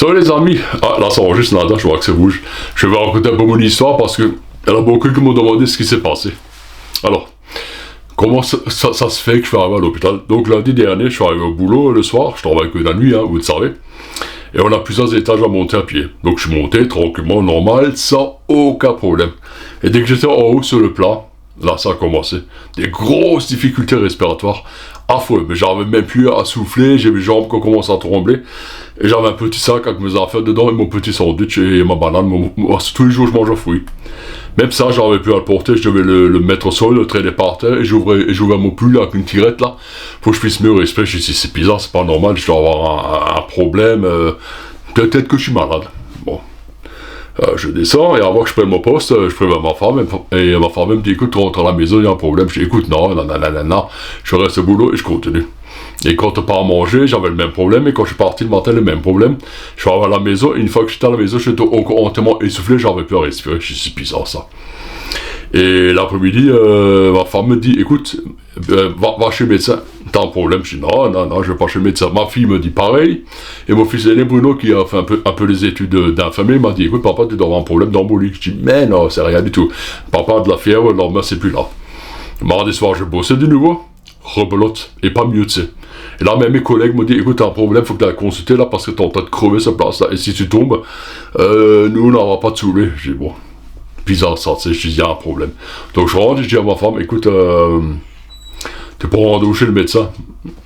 Ça les amis, là ça enregistre là-dedans, je vois que c'est rouge. Je vais raconter un peu mon histoire parce que il y en a beaucoup qui m'ont demandé ce qui s'est passé. Alors, comment ça se fait que je suis arrivé à l'hôpital? Donc lundi dernier, je suis arrivé au boulot le soir, je travaille que la nuit, hein, vous le savez. Et on a plusieurs étages à monter à pied. Donc je suis monté tranquillement, normal, sans aucun problème. Et dès que j'étais en haut sur le plat, là ça a commencé. Des grosses difficultés respiratoires, affreux. Mais j'arrivais même plus à souffler, j'ai mes jambes qui ont commencé à trembler. Et j'avais un petit sac avec mes affaires dedans et mon petit sandwich et ma banane. Tous les jours je mange un fruit. Même ça, j'arrivais plus à le porter, je devais le mettre au sol, le traîner par terre et j'ouvrais mon pull avec une tirette là pour que je puisse mieux respirer. Je me suis dit c'est bizarre, c'est pas normal, je dois avoir un problème, peut-être que je suis malade. Bon. Je descends et avant que je prenne mon poste, je préviens ma femme et ma femme me dit écoute, tu rentres à la maison, il y a un problème. Je dis écoute, non, je reste au boulot et je continue. Et quand on part à manger, j'avais le même problème, et quand je suis parti le matin, le même problème. Je suis arrivé à la maison, et une fois que j'étais à la maison, j'étais encore entièrement essoufflé, j'avais plus à respirer. Je suis bizarre ça. Et l'après-midi, ma femme me dit écoute, va chez le médecin, t'as un problème. Je dis non, je vais pas chez le médecin. Ma fille me dit pareil, et mon fils aîné Bruno, qui a fait un peu les études d'infirmier, m'a dit écoute papa, tu dois avoir un problème d'embolie. Je dis mais non, c'est rien du tout. Papa a de la fièvre, le lendemain c'est plus là. Mardi soir, je bossais de nouveau, rebelote, et pas mieux, tu sais. Et là, même mes collègues m'ont dit écoute, t'as un problème, faut que tu ailles consulter là parce que t'es en train de crever cette place là. Et si tu tombes, nous on va pas te saouler. J'ai dit bon, bizarre ça, tu sais, je dis il y a un problème. Donc je rentre et je dis à ma femme écoute, tu prends rendez-vous chez le médecin.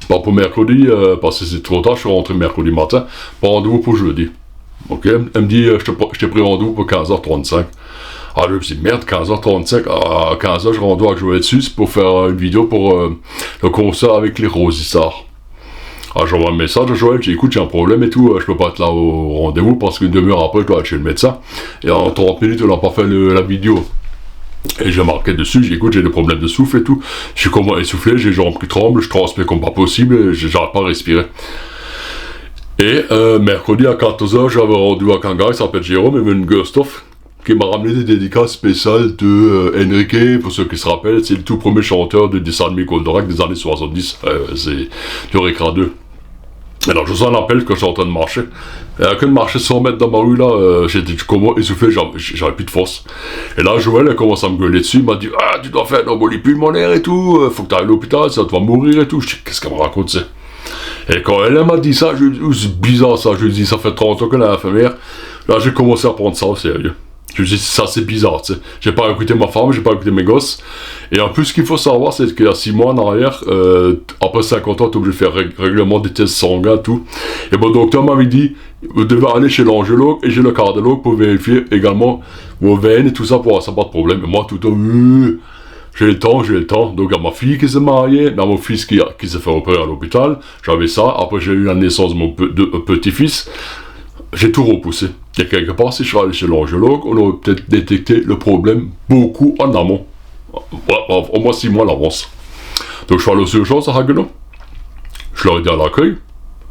Pas pour mercredi, parce que c'est trop tard, je suis rentré mercredi matin. Pas rendez-vous pour jeudi. Ok, elle me dit je t'ai pris rendez-vous pour 15h35. Alors je me suis dit merde, 15h35, à 15h je rentre avec Joël Sus pour faire une vidéo pour le concert avec les Rosissards. Alors j'envoie un message à Joël, je dis écoute j'ai un problème et tout, je peux pas être là au rendez-vous parce qu'une demi-heure après je dois aller chez le médecin. Et en 30 minutes on n'a pas fait la vidéo. Et j'ai marqué dessus, j'ai dit écoute j'ai des problèmes de souffle et tout. Je suis comment essoufflé, j'ai les jambes qui tremblent, je transpire comme pas possible, j'arrive pas à respirer. Et mercredi à 14h j'avais rendez-vous avec un gars qui s'appelle Jérôme, Evan Gustoff, qui m'a ramené des dédicaces spéciales de Enrique, pour ceux qui se rappellent, c'est le tout premier chanteur de dessin animé Goldorak des années 70, c'est Eureka 2. Alors je sens un appel quand je suis en train de marcher, et à que de marcher 100 mètres dans ma rue là, j'étais comment essoufflé, j'avais plus de force. Et là Joël a commencé à me gueuler dessus, il m'a dit ah tu dois faire une embolie pulmonaire et tout, faut que tu ailles à l'hôpital, ça tu vas mourir et tout. Je dis qu'est-ce qu'elle me raconte ça? Et quand elle m'a dit ça, je lui ai dit c'est bizarre ça, je lui ai dit ça fait 30 ans qu'elle est infirmière, là j'ai commencé à prendre ça au sérieux. Je me dis, ça c'est bizarre, tu sais. J'ai pas écouté ma femme, j'ai pas écouté mes gosses. Et en plus, ce qu'il faut savoir, c'est qu'il y a 6 mois en arrière, après 50 ans, t'es obligé de faire régulièrement des tests sanguins, tout. Et mon docteur m'avait dit, vous devez aller chez l'angéologue et chez le cardiologue pour vérifier également vos veines et tout ça pour avoir pas de problème. Et moi, tout le temps, j'ai le temps. Donc, il y a ma fille qui s'est mariée, il y a mon fils qui s'est fait opérer à l'hôpital. J'avais ça. Après, j'ai eu la naissance de mon petit-fils. J'ai tout repoussé. Et quelque part, si je suis allé chez l'angéologue, on aurait peut-être détecté le problème beaucoup en amont. Au moins 6 mois à l'avance. Donc je suis allé aux urgences à Haguenau. Je leur ai dit à l'accueil.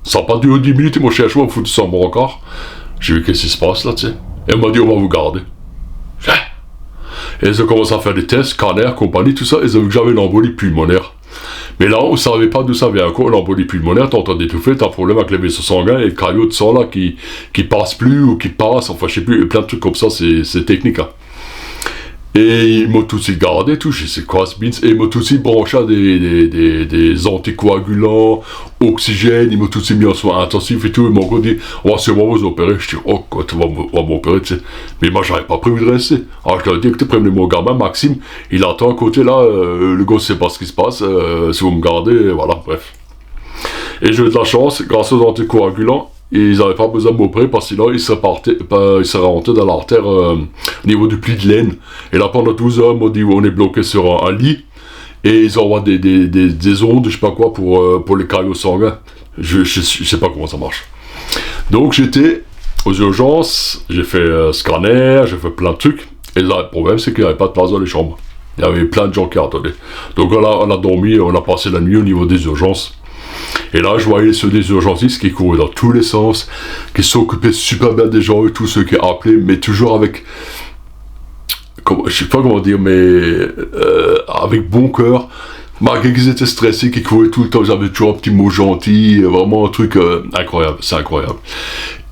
Ça n'a pas duré 10 minutes, ils m'ont cherché, ils m'ont foutu sur mon brancard. J'ai vu qu'est-ce qui se passe là, tu sais. Et elle m'a dit on va vous garder. Et ils ont commencé à faire des tests, scanner, compagnie, tout ça. Ils ont vu que j'avais une embolie pulmonaire. Mais là, on ne savait pas d'où ça vient. Quoi, l'embolie pulmonaire, t'es en train d'étouffer, t'as un problème avec les vaisseaux sanguins et le caillot de sang là qui passe plus ou qui passe, enfin je sais plus, plein de trucs comme ça, c'est technique. Hein. Et ils m'ont tout de suite gardé, tout, je sais quoi ce beans, et ils m'ont tout de suite branché à des anticoagulants, oxygène, ils m'ont tout de suite mis en soins intensifs et tout, ils m'ont dit, on va sûrement vous opérer. Je dis, oh quoi, tu vas m'opérer, tu sais. Mais moi, j'avais pas prévu de rester. Alors je leur ai dit, écoutez, prévenez mon gamin, Maxime, il attend à côté là, le gars sait pas ce qui se passe, si vous me gardez, voilà, bref. Et j'ai eu de la chance, grâce aux anticoagulants, ils n'avaient pas besoin de m'opérer parce que sinon ils seraient rentrés dans l'artère au niveau du pli de l'aine. Et là pendant 12 heures, on dit on est bloqué sur un lit et ils envoient des ondes, je sais pas quoi, pour les caillots sanguins. Je sais pas comment ça marche. Donc j'étais aux urgences, j'ai fait scanner, j'ai fait plein de trucs. Et là, le problème c'est qu'il n'y avait pas de place dans les chambres. Il y avait plein de gens qui attendaient. Donc on a dormi, on a passé la nuit au niveau des urgences. Et là, je voyais ceux des urgentistes qui couraient dans tous les sens, qui s'occupaient super bien des gens et tous ceux qui appelaient, mais toujours avec, je sais pas comment dire, mais avec bon cœur, malgré qu'ils étaient stressés, qu'ils couraient tout le temps, j'avais toujours un petit mot gentil, vraiment un truc incroyable, c'est incroyable.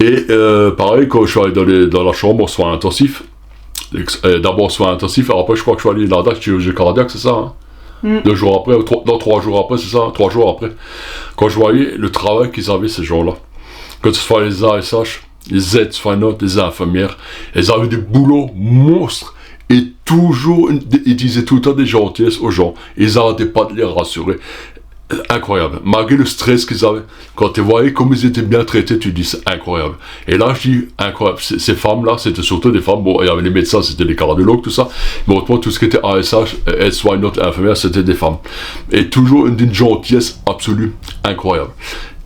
Et pareil, quand je suis allé dans la chambre aux soins intensifs, d'abord soins intensifs, après je crois que je suis allé là-dedans, chirurgie cardiaque, c'est ça, hein? 2 jours après, ou 3 jours après, c'est ça, 3 jours après. Quand je voyais le travail qu'ils avaient ces gens-là, que ce soit les ASH, les aides-soignantes, les infirmières, elles avaient des boulots monstres. Et toujours, ils disaient tout le temps des gentillesses aux gens. Ils n'arrêtaient pas de les rassurer. Incroyable. Malgré le stress qu'ils avaient, quand tu voyais comme ils étaient bien traités, tu dis c'est incroyable. Et là, je dis incroyable. Ces femmes-là, c'était surtout des femmes. Bon, il y avait les médecins, c'était les cardiologues, tout ça. Mais autrement, tout ce qui était ASH, aides-soignantes, infirmières, c'était des femmes. Et toujours d'une gentillesse absolue, incroyable.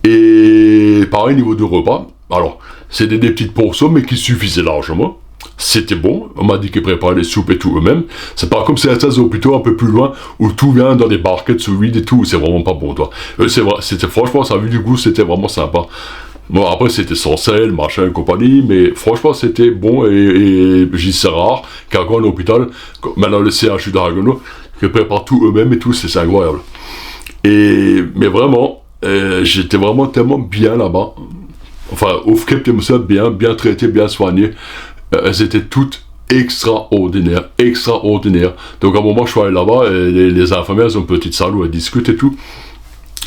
Et pareil, au niveau du repas, alors, c'était des petites portions, mais qui suffisaient largement. C'était bon, on m'a dit qu'ils préparaient les soupes et tout eux-mêmes. C'est pas comme certains hôpitaux un peu plus loin où tout vient dans des barquettes sous vide et tout, c'est vraiment pas bon, toi. C'est vrai, c'était franchement, ça a vu du goût, c'était vraiment sympa. Bon, après, c'était sans sel, machin et compagnie, mais franchement, c'était bon et j'y sais rare qu'à un hôpital, maintenant le CHU d'Aragono, qu'ils préparent tout eux-mêmes et tout, c'est incroyable. Mais vraiment, j'étais vraiment tellement bien là-bas. Enfin, au FKEP, bien traité, bien soigné. Elles étaient toutes extraordinaires. Donc à un moment, je suis allé là-bas, et les infirmières, elles ont une petite salle où elles discutent et tout.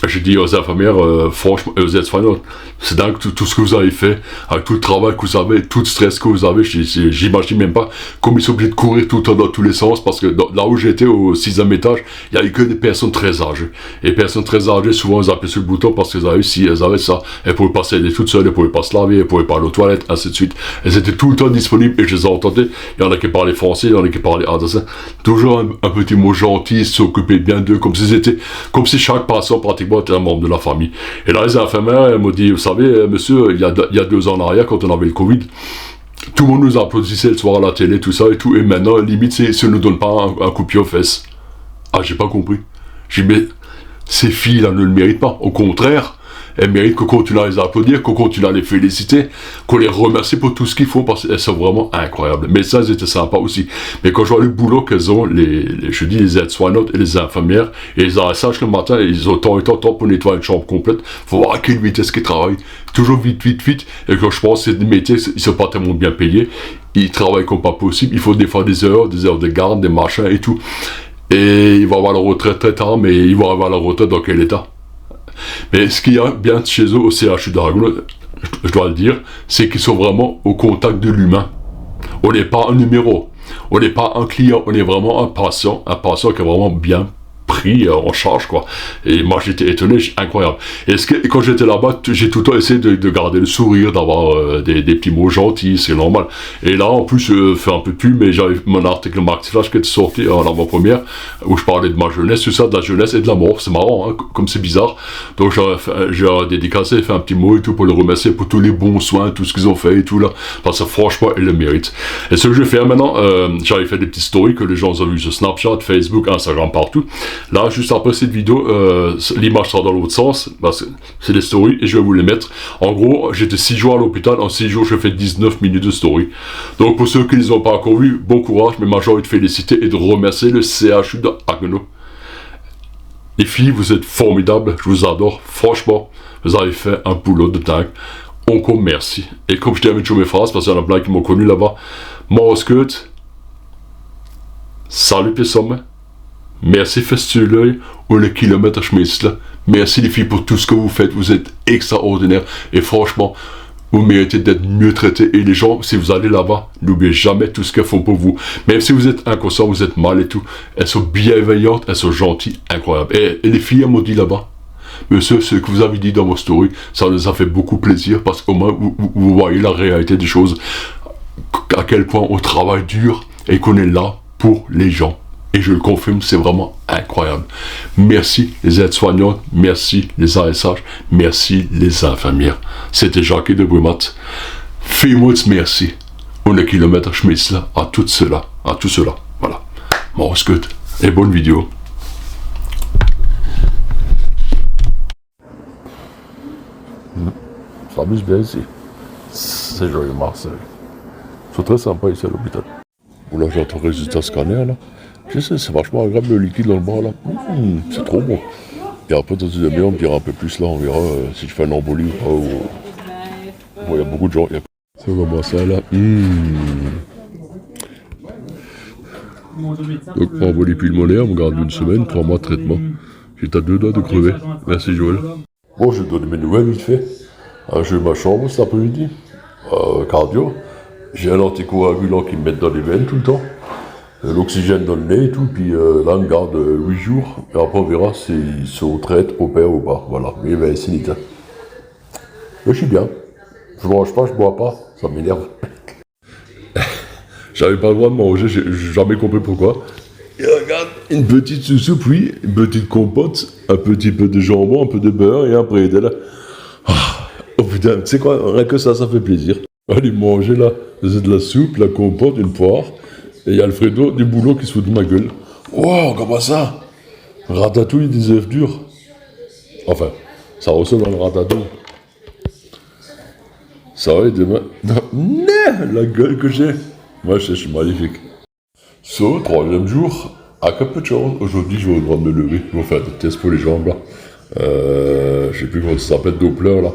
J'ai dit aux infirmières, franchement, aux aides-soignantes, c'est dingue tout ce que vous avez fait, avec tout le travail que vous avez, tout le stress que vous avez, j'imagine même pas comme ils sont obligés de courir tout le temps dans tous les sens, parce que là où j'étais, au 6e étage, il n'y avait que des personnes très âgées. Et les personnes très âgées, souvent, elles appuient sur le bouton parce qu'elles avaient ci, elles avaient ça, elles pouvaient pas s'aider toutes seules, elles pouvaient pas se laver, elles pouvaient pas aller aux toilettes, ainsi de suite. Elles étaient tout le temps disponibles et je les entendais. Il y en a qui parlaient français, il y en a qui parlaient ardessin. Toujours un petit mot gentil, s'occuper bien d'eux, comme si chaque patient pratiquement était un membre de la famille. Et là, les infirmières, elles m'ont dit, vous savez, monsieur, il y a 2 ans en arrière, quand on avait le Covid, tout le monde nous applaudissait le soir à la télé, tout ça et tout, et maintenant, limite, si on ne nous donne pas un coup de pied aux fesses. Ah, j'ai pas compris. J'ai dit, mais ces filles-là ne le méritent pas. Au contraire, elles méritent qu'on continue à les applaudir, qu'on continue à les féliciter, qu'on les remercie pour tout ce qu'ils font, parce qu'elles sont vraiment incroyables. Mais ça, c'était sympa aussi. Mais quand je vois le boulot qu'elles ont, je dis les aides-soignantes et les infirmières, et les ASH le matin, ils ont tant pour nettoyer une chambre complète. Faut voir à quelle vitesse qu'ils travaillent. Toujours vite. Et quand je pense que c'est des métiers, ils sont pas tellement bien payés. Ils travaillent comme pas possible. Il faut des fois des heures de garde, des machins et tout. Et ils vont avoir la retraite très tard, mais ils vont avoir la retraite dans quel état? Mais ce qu'il y a bien chez eux au CHU d'Aragon, je dois le dire, c'est qu'ils sont vraiment au contact de l'humain. On n'est pas un numéro, on n'est pas un client, on est vraiment un patient qui est vraiment bien pris en charge, quoi. Et moi j'étais étonné, incroyable. Et quand j'étais là-bas, j'ai tout le temps essayé de garder le sourire, d'avoir des petits mots gentils, c'est normal. Et là en plus, je fais un peu plus, mais j'avais mon article Marx Flash qui était sorti en avant-première, où je parlais de ma jeunesse, tout ça, de la jeunesse et de la mort. C'est marrant, hein, comme c'est bizarre. Donc j'ai dédicacé, fait un petit mot et tout pour le remercier pour tous les bons soins, tout ce qu'ils ont fait et tout là, parce que franchement ils le méritent. Et ce que je vais faire maintenant, j'avais fait des petites stories que les gens ont vu sur Snapchat, Facebook, Instagram, partout. Là, juste après cette vidéo, l'image sera dans l'autre sens, parce que c'est des stories, et je vais vous les mettre. En gros, j'étais 6 jours à l'hôpital, en 6 jours, je fais 19 minutes de story. Donc, pour ceux qui ne les ont pas encore vus, bon courage, mais moi j'ai envie de féliciter et de remercier le CHU d'Aragon. Les filles, vous êtes formidables, je vous adore, franchement, vous avez fait un boulot de dingue. Encore merci. Et comme je termine toujours mes phrases, parce qu'il y en a plein qui m'ont connu là-bas, Moroskeut, salut pieds sommets. Merci Festuleuil ou le kilomètre Schmitzler. Merci les filles pour tout ce que vous faites. Vous êtes extraordinaires. Et franchement, vous méritez d'être mieux traités. Et les gens, si vous allez là-bas, n'oubliez jamais tout ce qu'elles font pour vous. Même si vous êtes inconscient, vous êtes mal et tout. Elles sont bienveillantes, elles sont gentilles, incroyables. Et les filles, elles m'ont dit là-bas, monsieur, ce que vous avez dit dans vos stories, ça nous a fait beaucoup plaisir. Parce qu'au moins, vous voyez la réalité des choses. À quel point on travaille dur et qu'on est là pour les gens. Et je le confirme, c'est vraiment incroyable. Merci les aides-soignantes, merci les ASH, merci les infirmières. C'était Jacques de Brumat. Fais-moi merci. On est kilomètre Schmitzler à tout cela. Voilà. Moroskeut et bonne vidéo. Ça amuse bien ici. C'est joyeux Marseille. C'est très sympa ici à l'hôpital. Là, j'attends le résultat scanner là. Je sais, c'est vachement agréable le liquide dans le bras là. C'est trop bon. Et après, dans une demi-heure, on me dira un peu plus là, on verra si je fais un embolie ou pas. il y a beaucoup de gens. C'est vraiment ça là. Donc embolie pulmonaire, on garde une semaine, 3 mois de traitement. J'étais à 2 doigts de crever. Merci Joël. Bon, je vais te donner mes nouvelles vite fait. J'ai eu ma chambre cet après-midi. Cardio. J'ai un anticoagulant qui me met dans les veines tout le temps. L'oxygène dans le nez et tout. Puis là, on me garde 8 jours. Et après, on verra s'ils sont traite, opère ou pas. Voilà. Mais ben, c'est nickel. Mais je suis bien. Je mange pas, je bois pas. Ça m'énerve. J'avais pas le droit de manger, j'ai jamais compris pourquoi. Et regarde, une petite soupe, oui, une petite compote, un petit peu de jambon, un peu de beurre et un bredel. Oh putain, tu sais quoi, rien que ça fait plaisir. Allez manger là, c'est de la soupe, la compote, une poire, et il y a Alfredo du boulot qui se fout de ma gueule. Wow, comment ça? Ratatouille des œufs durs. Enfin, ça ressemble à le ratatouille. Ça va, demain. La gueule que j'ai. Moi, je suis magnifique. So, 3e jour, à peu de choses. Aujourd'hui, je vais au droit de me lever. Je vais faire des tests pour les jambes, là. Je sais plus comment ça s'appelle, Doppler, là.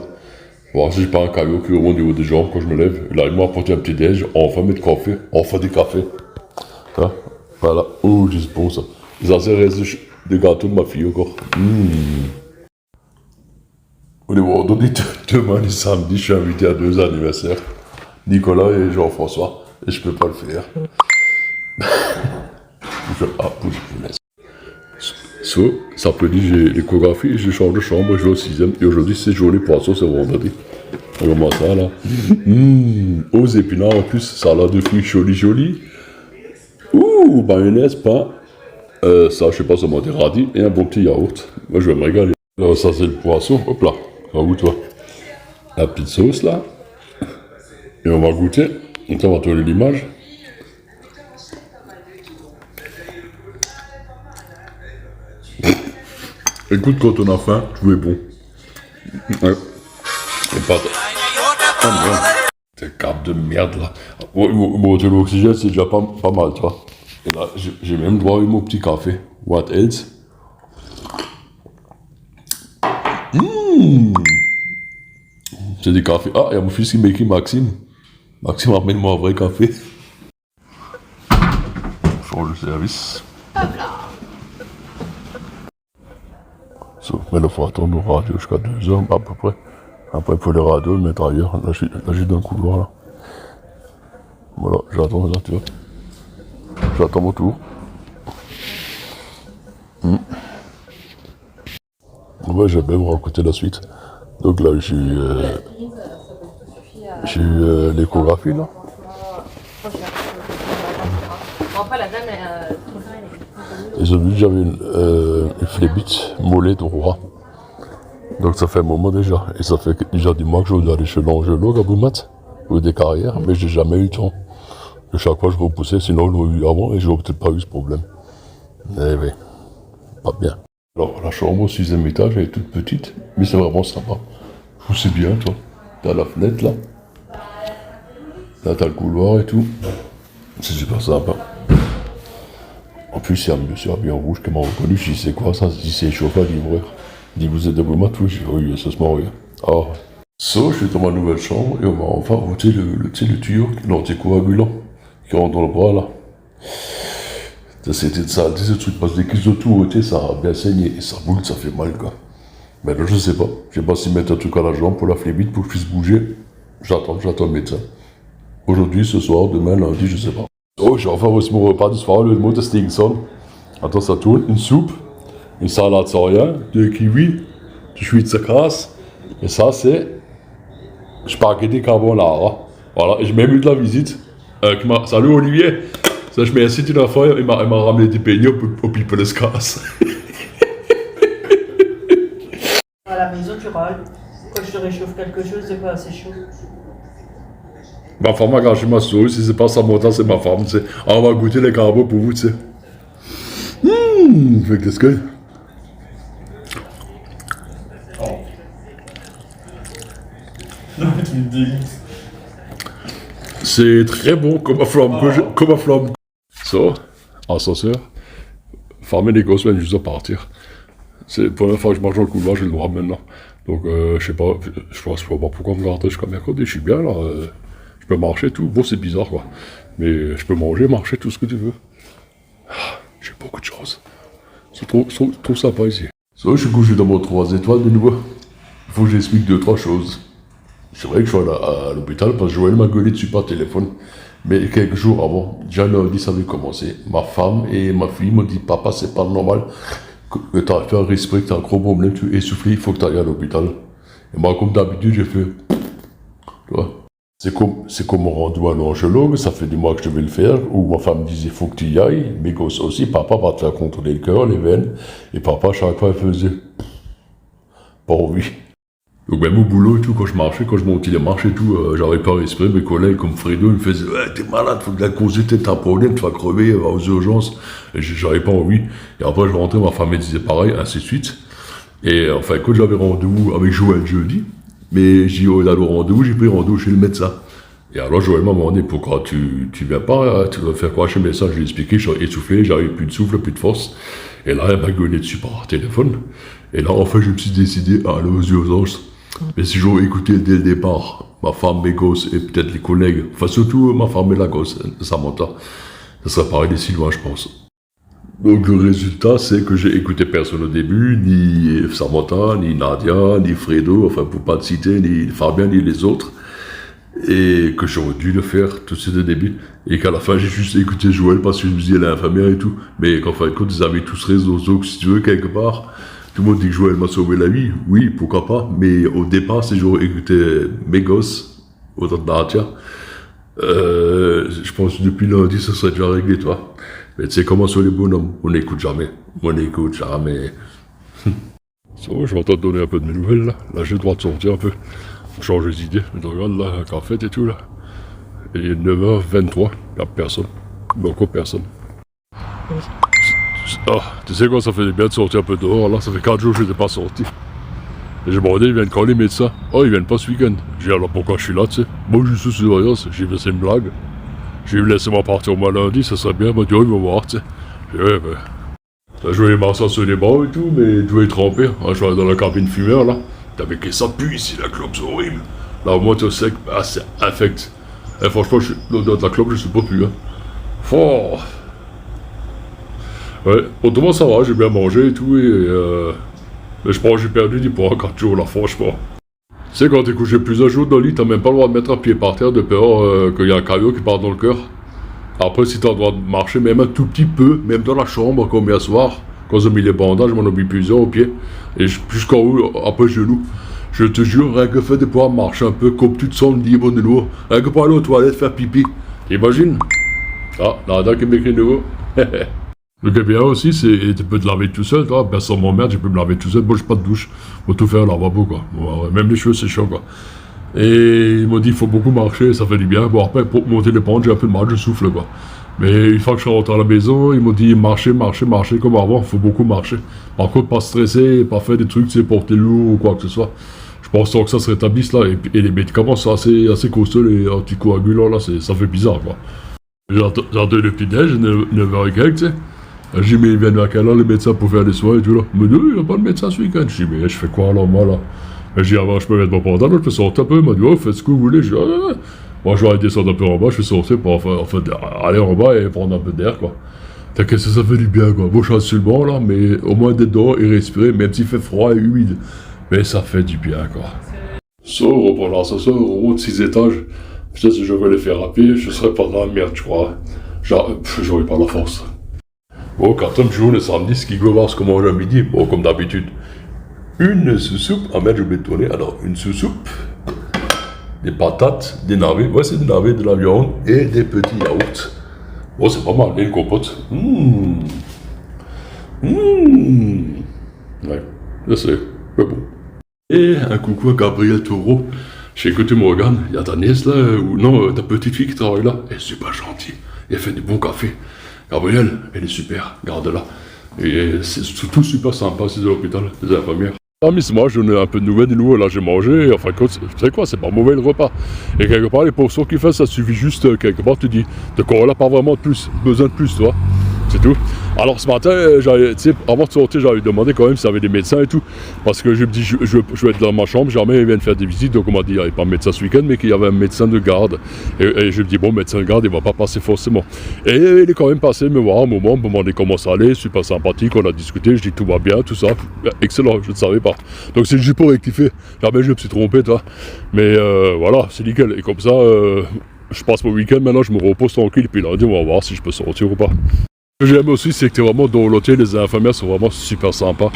Voir si j'ai pas un caillot qui est au niveau des jambes quand je me lève. Là, il m'a apporté un petit déj, enfin mettre café, enfin des cafés. Hein? Voilà. Oh, c'est bon, ça. Ça, c'est resté des gâteaux de ma fille, encore. Au niveau demain, les samedis, je suis invité à 2 anniversaires. Nicolas et Jean-François. Et je peux pas le faire. Je laisse. So, cet après-midi, j'ai l'échographie et je change de chambre, je vais au 6e. Et aujourd'hui, c'est journée poisson, c'est vendredi. On commence ça, là. Aux épinards, en plus, salade de fruits jolie. Ouh, mayonnaise, pain. Ça, je sais pas, ça m'a dit radis et un bon petit yaourt. Moi, je vais me régaler. Alors, ça, c'est le poisson. Hop là. Ça va où, toi? La petite sauce, là. Et on va goûter. Donc là, on va tourner l'image. Écoute, quand on a faim, tout est bon. Ouais. Et pas... Ah merde. C'est cap de merde, là. Bon, de l'oxygène, c'est déjà pas mal, tu vois. Et là, j'ai même droit à mon petit café. What else? C'est des cafés. Ah, il y a mon fils qui m'écrit Maxime. Maxime, amène-moi un vrai café. Change de service. So, mais il faut attendre au radio jusqu'à 2h à peu près. Après, pour le radio, le mettre ailleurs. Là, je suis dans le couloir, là. Voilà, j'attends là, tu vois. J'attends mon tour. Ouais, j'aime bien vous raconter la suite. Donc là, j'ai eu l'échographie, là. Ils ont dit que j'avais une phlébite mollet droit. Donc ça fait un moment déjà. Et ça fait déjà des mois que je veux aller chez l'angéologue à Boumat, ou des carrières, mais j'ai jamais eu le temps. Et chaque fois je repoussais, sinon je l'aurais eu avant et j'aurais peut-être pas eu ce problème. Eh oui, pas bien. Alors la chambre au 6e étage, elle est toute petite, mais c'est vraiment sympa. C'est bien, toi. T'as la fenêtre là. Là t'as le couloir et tout. C'est super sympa. En plus, il y a un monsieur habillé en rouge qui m'a reconnu. Je dis, c'est quoi ça? Je dis, c'est chauffeur livreur. Il dit, vous êtes de Boumat? Oui, j'ai dit, oui, ça se marie. Alors, so, je suis dans ma nouvelle chambre et on va enfin ôter le tuyau, l'anticoagulant qui rentre dans le bras là. C'était de ça, ce truc, parce que dès qu'ils ont tout ôté, ça a bien saigné et ça boule, ça fait mal quoi. Maintenant, je sais pas. Je sais pas s'ils mettent un truc à la jambe pour la phlébite pour que je puisse bouger. J'attends le médecin. Aujourd'hui, ce soir, demain, lundi, je sais pas. Oh, j'ai enfin reçu mon repas du soir, le mot de Stingson. Attends, ça tourne. Une soupe, une salade sans rien, 2 kiwis, du Schweizer Gras. Et ça, c'est spaghetti carbonara. Voilà, et j'ai même eu de la visite. Salut Olivier. Ça, je mets un site une affaire, il m'a ramené des beignets au People Casse. À la maison, tu râles. Quand je te réchauffe quelque chose, c'est pas assez chaud. Ma femme a gâché ma souris, si c'est pas sa montagne, c'est ma femme, tu sais. Ah, on va goûter les carabos pour vous, tu sais. Fait qu'est-ce que... C'est très bon comme un flamme. So, ascenseur. Fermer les gosses, juste à partir. C'est la première fois que je marche dans le couloir, j'ai le droit maintenant. Donc, je sais pas pourquoi me garder jusqu'à mercredi, je suis bien là. Je peux marcher, tout. Bon, c'est bizarre, quoi. Mais je peux manger, marcher, tout ce que tu veux. J'ai beaucoup de chance. C'est trop sympa ici. Ça, je suis couché dans mon 3 étoiles de nouveau. Il faut que j'explique 2-3 choses. C'est vrai que je suis à l'hôpital parce que Joël m'a gueulé dessus par téléphone. Mais quelques jours avant, déjà lundi, ça avait commencé. Ma femme et ma fille m'ont dit, papa, c'est pas normal que tu as fait un respect, que tu as un gros problème, tu es essoufflé, il faut que tu ailles à l'hôpital. Et moi, comme d'habitude, j'ai fait, tu vois. C'est comme un rendez-vous à l'angiologue, ça fait des mois que je vais le faire, où ma femme disait, il faut que tu y ailles, mes gosses aussi, papa va te faire contrôler le cœur, les veines, et papa, chaque fois, il faisait, pas envie. Donc même au boulot et tout, quand je marchais, quand je montais les marches et tout, j'arrivais pas à respirer, mes collègues comme Fredo, ils me faisaient, ouais, t'es malade, faut que la causer, t'as un problème, tu vas crever, va aux urgences, et j'avais pas envie. Et après, je rentrais, ma femme me disait pareil, ainsi de suite. Et enfin, quand j'avais rendez-vous avec Joël jeudi, mais j'ai dit, oh là, le rendez-vous, j'ai pris rendez-vous chez le médecin. Et alors Joël m'a demandé, pourquoi tu viens pas, tu dois faire quoi chez le médecin? Je lui ai expliqué, je suis essoufflé, j'avais plus de souffle, plus de force. Et là, elle m'a gueulé dessus par téléphone. Et là, enfin, je me suis décidé à aller aux urgences. Mais si j'aurais écouté dès le départ, ma femme, mes gosses et peut-être les collègues, enfin surtout ma femme et la gosse, Samantha, ça serait pareil d'ici loin, je pense. Donc le résultat, c'est que j'ai écouté personne au début, ni Samantha, ni Nadia, ni Fredo, enfin pour pas te citer, ni Fabien, ni les autres, et que j'aurais dû le faire tout de suite au début, et qu'à la fin j'ai juste écouté Joël parce que je me disais elle est infirmière et tout, mais qu'en fin de compte ils avaient tous raison, donc si tu veux quelque part. Tout le monde dit que Joël m'a sauvé la vie, oui, pourquoi pas, mais au départ, si j'aurais écouté mes gosses, autant de Nadia, je pense que depuis lundi, ça serait déjà réglé, toi. Mais tu sais comment sont les bonhommes, on n'écoute jamais. Ça, je vais te donner un peu de mes nouvelles, là. Là, j'ai le droit de sortir un peu, pour changer d'idée. Je regarde, là, la cafette et tout, là. Il est 9h23, il n'y a personne. Beaucoup personne. Ah, tu sais quoi, ça fait bien de sortir un peu dehors, là, ça fait 4 jours que je n'étais pas sorti. Et j'ai demandé, ils viennent quand les médecins? Oh, ils viennent pas ce week-end. J'ai dit, alors pourquoi je suis là, tu sais? Moi, je suis sous surveillance, j'ai vu, c'est une blague. J'ai dit, laissez-moi partir au moins lundi, ça serait bien, il m'a dit, oh, il va voir, tu sais. J'ai dit, ouais, ben. T'as joué Marsan sur les bras et tout, mais tu vas être trempé. Je suis allé dans la cabine fumeur, là. T'avais que ça pue ici, la clope, c'est horrible. Là, au moins, tu sais que, ah, c'est infect. Et franchement, l'odeur de la clope, je sais pas plus, hein. Fort. Ouais, autrement ça va, j'ai bien mangé et tout, mais je pense que j'ai perdu du poids 4 jours là, franchement. Tu sais, quand t'es couché plusieurs jours dans le lit, t'as même pas le droit de mettre un pied par terre de peur qu'il y a un caillou qui part dans le cœur. Après, si t'as le droit de marcher même un tout petit peu, même dans la chambre, comme hier soir, quand j'ai mis les bandages, je m'en ai mis plusieurs au pied, et jusqu'en haut, après le genou. Je te jure, rien que fait de pouvoir marcher un peu, comme tu te sens libre de nouveau, rien que pour aller aux toilettes faire pipi. T'imagines? Ah, Nada qui m'écrit de nouveau. Le qui est bien aussi, c'est tu peux te laver tout seul, toi, personne m'emmerde, je peux me laver tout seul, moi j'ai pas de douche, faut tout faire au lavabo, quoi. Bon, même les cheveux c'est chaud, quoi. Et il m'a dit il faut beaucoup marcher, ça fait du bien. Bon après pour monter les pentes j'ai un peu de mal, je souffle, quoi. Mais une fois que je suis rentré à la maison, il m'a dit marcher comme avant, il faut beaucoup marcher. Par contre pas stresser, pas faire des trucs, tu sais, porter lourd ou quoi que ce soit. Je pense que ça se rétablisse là, et les médicaments sont assez costauds, les anticoagulants là, ça fait bizarre, quoi. J'ai entendu le petit déj, 9h et quelques, tu sais. J'ai dit, mais ils viennent à quelle heure les médecins pour faire des soins et tout là? Il m'a dit, il n'y a pas de médecin ce week-end. Je dis, mais je fais quoi alors moi là? J'ai dit, avant je peux mettre mon pantalon, je peux sortir un peu. Il m'a dit, oh, faites ce que vous voulez. Je dis, ah. Moi je vais aller descendre un peu en bas, je vais sortir pour aller en bas et prendre un peu d'air, quoi. Qu'est-ce que ça fait du bien, quoi. Bon, je suis sur le banc là, mais au moins d'être dehors et respirer, même s'il fait froid et humide. Mais ça fait du bien, quoi. Ça, on reprend l'ascenseur, on monte 6 étages. Peut-être si je veux les faire à pied, je serais pas dans la merde, je crois. Genre, j'aurais pas la force. Bon, quand on joue le samedi, ce qu'il veut voir ce qu'on mange à midi, bon, comme d'habitude. Une sous-soupe, ah merde, j'ai oublié de tourner. Alors, une sous-soupe, des patates, des navets, ouais, c'est des navets, de la viande et des petits yaourts. Bon, c'est pas mal, et une compote. Ouais, je sais, mais bon. Et un coucou à Gabriel Taureau. Je sais que tu me regardes, il y a ta nièce là, ou non, ta petite fille qui travaille là. Elle est super gentille, elle fait du bon café. Gabrielle, elle est super, garde-la. Et c'est tout super sympa, c'est de l'hôpital, les infirmières. Ah, mais moi, j'en ai un peu de nouvelles, de nouveau, là, j'ai mangé, enfin, tu sais quoi, c'est pas mauvais le repas. Et quelque part, les portions qu'il fait, ça suffit juste, quelque part, tu dis, de quoi, là, pas vraiment de plus, besoin de plus, toi. c'est tout. Alors ce matin, avant de sortir, j'avais demandé quand même s'il y avait des médecins et tout. Parce que je me dis, je vais être dans ma chambre, jamais ils viennent faire des visites. Donc on m'a dit, il n'y avait pas de médecin ce week-end, mais qu'il y avait un médecin de garde. Et je me dis, bon, médecin de garde, il ne va pas passer forcément. Et il est quand même passé me voir un moment, me demander comment ça allait, super sympathique, on a discuté, je dis tout va bien, tout ça. Excellent, je ne savais pas. Donc c'est juste pour rectifier. Jamais je me suis trompé, toi. Mais voilà, c'est nickel. Et comme ça, je passe mon week-end, maintenant je me repose tranquille, puis lundi on va voir si je peux sortir ou pas. Ce que j'aime aussi, c'est que t'es vraiment dans l'hôtel, les infirmières sont vraiment super sympas.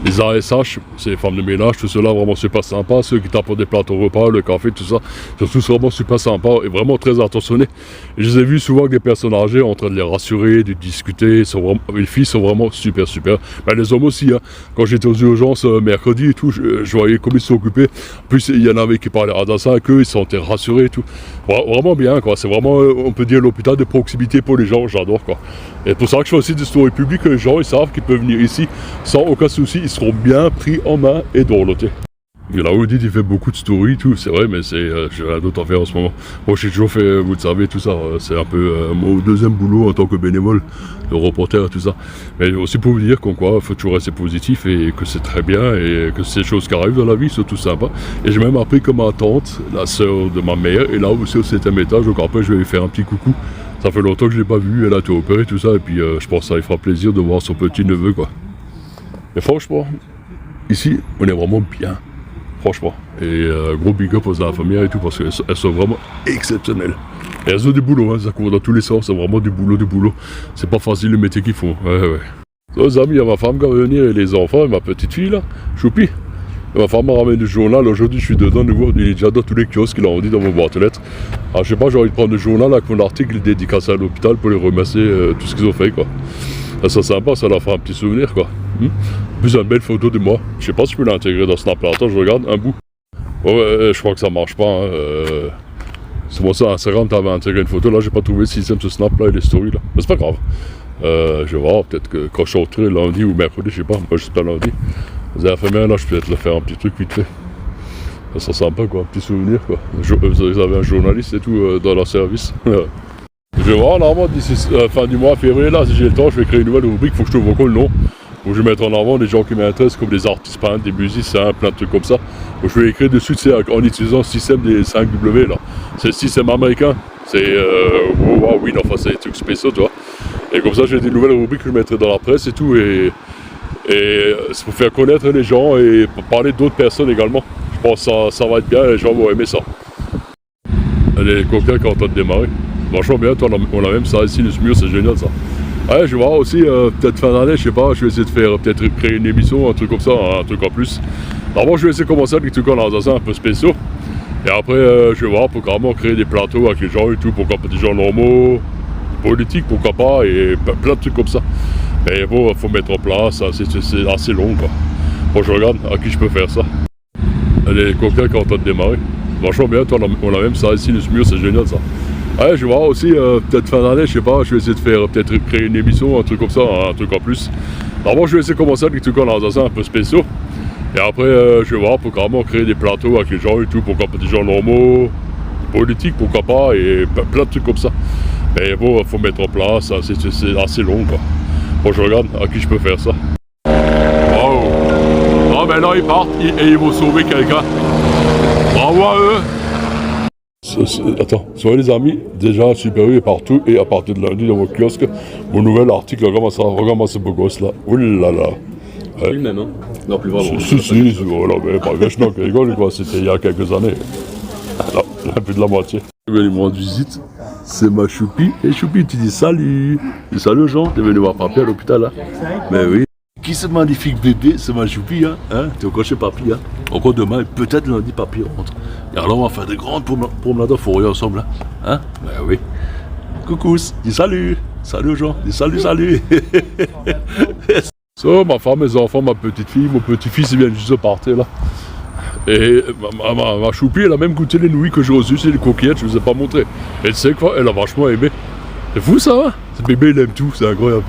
Les ASH, c'est les femmes de ménage, tout cela vraiment super sympa. Ceux qui t'apportent des plateaux repas, le café, tout ça, sont tous vraiment super sympas et vraiment très attentionnés. Et je les ai vus souvent avec des personnes âgées en train de les rassurer, de discuter. Les filles sont vraiment super. Ben, les hommes aussi, hein. Quand j'étais aux urgences mercredi et tout, je voyais comme ils sont occupés. En plus, il y en avait qui parlaient à ça avec eux, ils se sentaient rassurés et tout. Vraiment bien, quoi. C'est vraiment, on peut dire, l'hôpital de proximité pour les gens, j'adore, quoi. Et pour ça que je fais aussi des stories publiques, les gens ils savent qu'ils peuvent venir ici sans aucun souci, ils seront bien pris en main et dans l'hôtel. Et là où il dit il fait beaucoup de stories, tout, c'est vrai, mais j'ai rien d'autre à faire en ce moment. Moi j'ai toujours fait, vous le savez, tout ça, c'est un peu mon deuxième boulot en tant que bénévole, de reporter et tout ça. Mais aussi pour vous dire qu'en quoi, il faut toujours rester positif et que c'est très bien et que ces choses qui arrivent dans la vie sont tout sympa. Et j'ai même appris que ma tante, la sœur de ma mère, est là aussi au 7e étage, donc après je vais lui faire un petit coucou. Ça fait longtemps que je ne l'ai pas vu, elle a été opérée, tout ça, et puis je pense que ça lui fera plaisir de voir son petit neveu, quoi. Et franchement, ici, on est vraiment bien, franchement. Et gros big up aux infirmières et tout, parce qu'elles sont vraiment exceptionnelles. Et elles ont du boulot, hein, ça court dans tous les sens, c'est vraiment du boulot. C'est pas facile le métier qu'ils font, ouais. So, les amis, il y a ma femme qui va venir et les enfants, et ma petite fille là, Choupi. Ma femme m'a ramené du journal, aujourd'hui je suis dedans nouveau, il est déjà dans tous les kiosques, il a dit dans mon boîte aux lettres. Alors je sais pas, j'ai envie de prendre le journal avec mon article dédicacé à l'hôpital pour les remercier tout ce qu'ils ont fait, quoi. Ça c'est sympa, ça leur fera un petit souvenir, quoi. Plus une belle photo de moi, je sais pas si je peux l'intégrer dans Snap là, attends je regarde, un bout. Ouais, je crois que ça marche pas, hein. C'est pour ça, Instagram t'avais intégré une photo, là j'ai pas trouvé le système ce Snap là et les stories là, mais c'est pas grave. Je vais voir, peut-être que quand je sortirai lundi ou mercredi, je sais pas, moi j'espère lundi. Les infirmières, là, je peux peut-être leur faire un petit truc vite fait. Ça sera sympa, quoi, un petit souvenir, quoi. Vous avez un journaliste et tout dans leur service. Je vais voir, normalement, d'ici fin du mois, février, là, si j'ai le temps, je vais créer une nouvelle rubrique, il faut que je trouve encore le nom. Où je vais mettre en avant des gens qui m'intéressent, comme des artistes peintres, des musiciens, plein de trucs comme ça. Où je vais écrire dessus, en utilisant le système des 5W, là. C'est le système américain. C'est, oui, enfin, c'est des trucs spéciaux, tu vois. Et comme ça, j'ai des nouvelles rubriques que je mettrai dans la presse et tout, et c'est pour faire connaître les gens et pour parler d'autres personnes également. Je pense que ça va être bien et les gens vont aimer ça. Les coquins qui sont en train de démarrer. Franchement bien, on a même ça ici, le mur, c'est génial ça. Ouais, je vais voir aussi, peut-être fin d'année, je sais pas, je vais essayer de faire, peut-être créer une émission, un truc comme ça, un truc en plus. D'abord, je vais essayer de commencer avec des trucs en Alsace un peu spéciaux. Et après, je vais voir pour carrément créer des plateaux avec les gens et tout, pourquoi pas des gens normaux, politiques, pourquoi pas, et plein de trucs comme ça. Mais bon, il faut mettre en place, c'est assez long, quoi. Bon, je regarde à qui je peux faire ça. Les coquins qui sont en train de démarrer. Franchement bien, on a même ça ici, le mur, c'est génial ça. Ouais, je vais voir aussi, peut-être fin d'année, je sais pas, je vais essayer de faire, peut-être créer une émission, un truc comme ça, un truc en plus. D'abord, je vais essayer de commencer avec des trucs en Alsace un peu spéciaux. Et après, je vais voir pour carrément créer des plateaux avec les gens et tout, pourquoi pas des gens normaux, politiques, pourquoi pas, et plein de trucs comme ça. Mais bon, il faut mettre en place, c'est assez long, quoi. Bon, je regarde à qui je peux faire ça. Waouh! Ah, ben là, ils partent et ils vont sauver quelqu'un. Bravo à eux! Attends, soyez les amis, déjà Super U est partout et à partir de lundi dans mon kiosque, mon nouvel article, regarde-moi ce beau gosse là. Oulala! C'est le même, hein? Non, plus vraiment. Si, voilà, mais pas vachement qui rigole, quoi, c'était il y a quelques années. Là, plus de la moitié. Je vais lui rendre visite, c'est ma Choupi. Et Choupi, tu dis salut. Dis salut Jean, t'es venu voir papy à l'hôpital, hein? Mais oui. Qui ce magnifique bébé, c'est ma Choupi, hein? T'es encore chez papy, hein? Encore demain, et peut-être lundi, papy rentre. Et alors, on va faire des grandes promenades en forêt ensemble, hein? Ben oui. Coucou, dis salut. Salut Jean, dis salut. So, ma femme, mes enfants, ma petite fille, mon petit-fils, ils viennent juste de partir, là. Et ma Choupi, elle a même goûté les nouilles que j'ai reçues, c'est les coquillettes, je ne vous ai pas montré. Et tu sais quoi, elle a vachement aimé. C'est fou ça, hein? Ce bébé, il aime tout, c'est incroyable.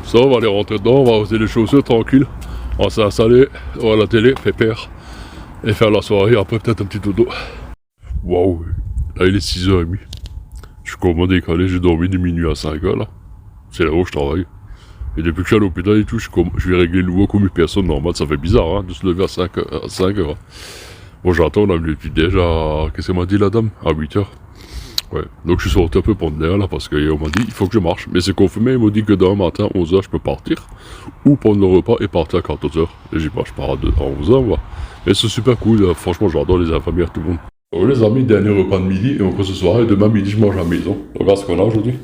Ça, on va aller rentrer dedans, on va poser les chaussures tranquille. On va s'installer, on va à la télé, pépère. Et faire la soirée, après peut-être un petit dodo. Waouh, là il est 6h30. Je suis complètement décalé, j'ai dormi de minuit à 5h là. C'est là où je travaille. Et depuis que je suis à l'hôpital et tout, je vais régler le nouveau comme une personne normale. Ça fait bizarre, hein, de se lever à 5 heures. Bon, j'attends, on a le petit déj à... Qu'est-ce qu'elle m'a dit, la dame? À 8 heures. Ouais. Donc, je suis sorti un peu prendre l'air, là, parce qu'on m'a dit, il faut que je marche. Mais c'est confirmé, ils m'ont dit que demain matin, 11 heures, je peux partir. Ou prendre le repas et partir à 14 heures. Et j'ai dit, bah, je pars à 11 heures, moi. Mais c'est super cool, franchement, j'adore les infirmières, tout le monde. Oh, les amis, dernier repas de midi, et encore ce soir, et demain midi, je mange à la maison. Regarde ce qu'on a aujourd'hui.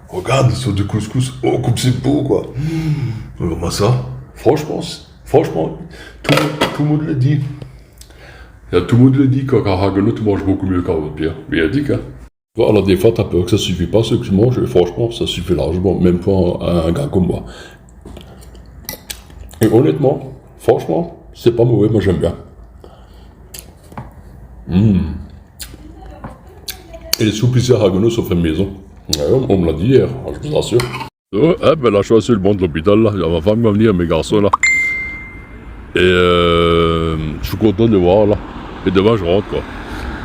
Regarde, une sorte de couscous. Oh, comme c'est beau, quoi. Regarde-moi ça. Franchement, tout le monde le dit. Tout le monde le dit qu'à Haguenau, tu manges beaucoup mieux qu'à Haute-Pierre. Mais il a dit, hein. Alors, des fois, t'as peur que ça suffit pas ce que tu manges, et franchement, ça suffit largement, même pour un gars comme moi. Et honnêtement, franchement, c'est pas mauvais, moi j'aime bien. Et les soupes ici à Haguenau sont faites maison. Ouais, on me l'a dit hier, je vous assure. Oh, ben là, je suis assis le banc de l'hôpital, là. Il y a ma femme qui va venir, mes garçons, là. Et je suis content de les voir, là. Et demain, je rentre, quoi.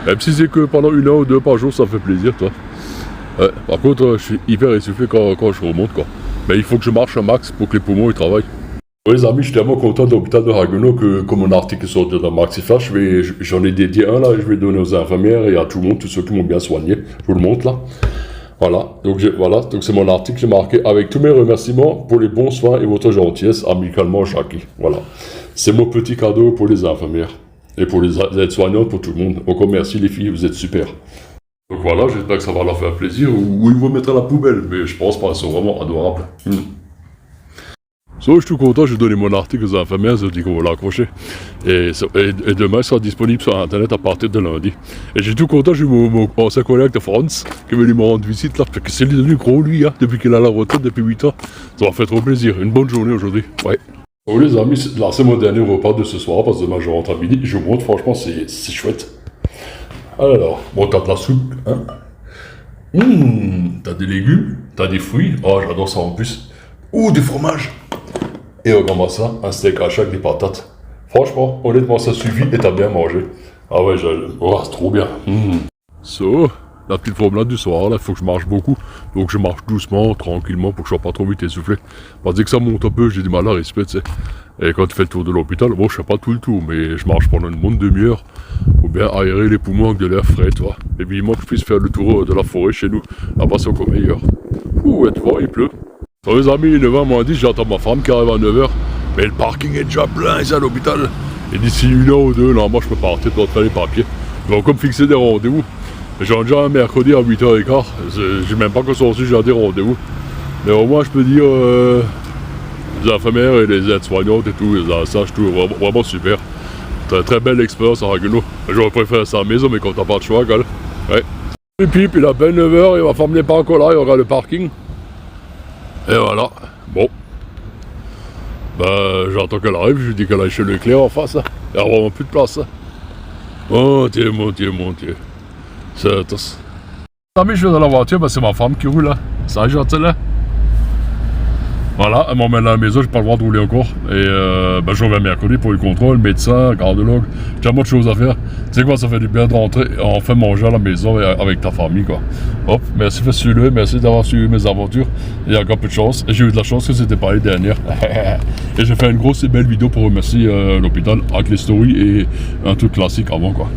Même si c'est que pendant 1 heure ou 2 par jour, ça fait plaisir, toi. Ouais, par contre, je suis hyper essoufflé quand je remonte, quoi. Mais il faut que je marche un max pour que les poumons, ils travaillent. Oui, les amis, je suis tellement content de l'hôpital de Haguenau que, comme mon article est sorti dans Maxiflash, j'en ai dédié un, là, et je vais donner aux infirmières et à tout le monde, tous ceux qui m'ont bien soigné. Je vous le montre, là. Voilà, donc c'est mon article, j'ai marqué avec tous mes remerciements pour les bons soins et votre gentillesse, amicalement Jackie. Voilà, c'est mon petit cadeau pour les infirmières et pour les aides-soignantes, pour tout le monde. Encore merci les filles, vous êtes super. Donc voilà, j'espère que ça va leur faire plaisir, ou ils vont mettre à la poubelle, mais je pense pas, elles sont vraiment adorables. So, je suis tout content, j'ai donné mon article aux infirmières, je dis qu'on va l'accrocher. Et demain, il sera disponible sur Internet à partir de lundi. Et j'ai tout content, j'ai mon ancien collègue de France qui est venu me rendre visite là, parce que c'est devenu gros lui, hein, depuis qu'il a la retraite depuis 8 ans. Ça m'a fait trop plaisir, une bonne journée aujourd'hui. Ouais. Oh les amis, là c'est mon dernier repas de ce soir, parce que demain je rentre à midi, je vous montre, franchement c'est chouette. Alors, bon t'as de la soupe, hein. T'as des légumes, t'as des fruits, oh j'adore ça en plus. Ouh, du fromage. Et regarde-moi ça, un steak haché avec des patates. Franchement, honnêtement, ça suffit et t'as bien mangé. Ah ouais, oh, c'est trop bien. So, la petite promenade du soir, là, il faut que je marche beaucoup. Donc je marche doucement, tranquillement, pour que je sois pas trop vite essoufflé. Parce que ça monte un peu, j'ai du mal à respirer, tu sais. Et quand tu fais le tour de l'hôpital, bon, je fais pas tout le tour, mais je marche pendant une bonne demi-heure. Pour bien aérer les poumons avec de l'air frais, tu vois. Et puis moi, que je puisse faire le tour de la forêt chez nous. Là-bas, c'est encore meilleur. Ouh, et tu vois, il pleut. So, les amis, 9h moins 10, j'attends ma femme qui arrive à 9h. Mais le parking est déjà plein ici à l'hôpital. Et d'ici 1 heure ou 2, là, moi je peux partir pour faire les papiers. Donc comme fixer des rendez-vous. J'ai déjà un mercredi à 8h15. J'ai même pas que ça aussi, j'ai des rendez-vous. Mais au moins je peux dire les infirmières et les aides-soignantes et tout, les sages, tout, vraiment super. Très très belle expérience à Haguenau. J'aurais préféré ça à la maison, mais quand t'as pas de choix, gars. Ouais. Et puis il a peine 9h, et ma femme n'est pas encore là, il y aura le parking. Et voilà, bon. Bah, j'attends qu'elle arrive, je lui dis qu'elle aille chez Leclerc en face, là. Il n'y a vraiment plus de place, là. Oh, Dieu, mon Dieu, mon Dieu. C'est... Amis, je suis dans la voiture, bah, c'est ma femme qui roule, là. Ça, j'attends, là. Voilà, elle m'emmène à la maison, j'ai pas le droit de rouler encore. Et bah, je reviens mercredi pour le contrôle, médecin, cardiologue. J'ai tellement de choses à faire. Tu sais quoi, ça fait du bien de rentrer et enfin manger à la maison avec ta famille, quoi. Hop, merci de suivre, merci d'avoir suivi mes aventures. Il y a encore peu de chance. Et j'ai eu de la chance que c'était pas les dernières. Et j'ai fait une grosse et belle vidéo pour remercier l'hôpital avec les stories et un truc classique avant, quoi.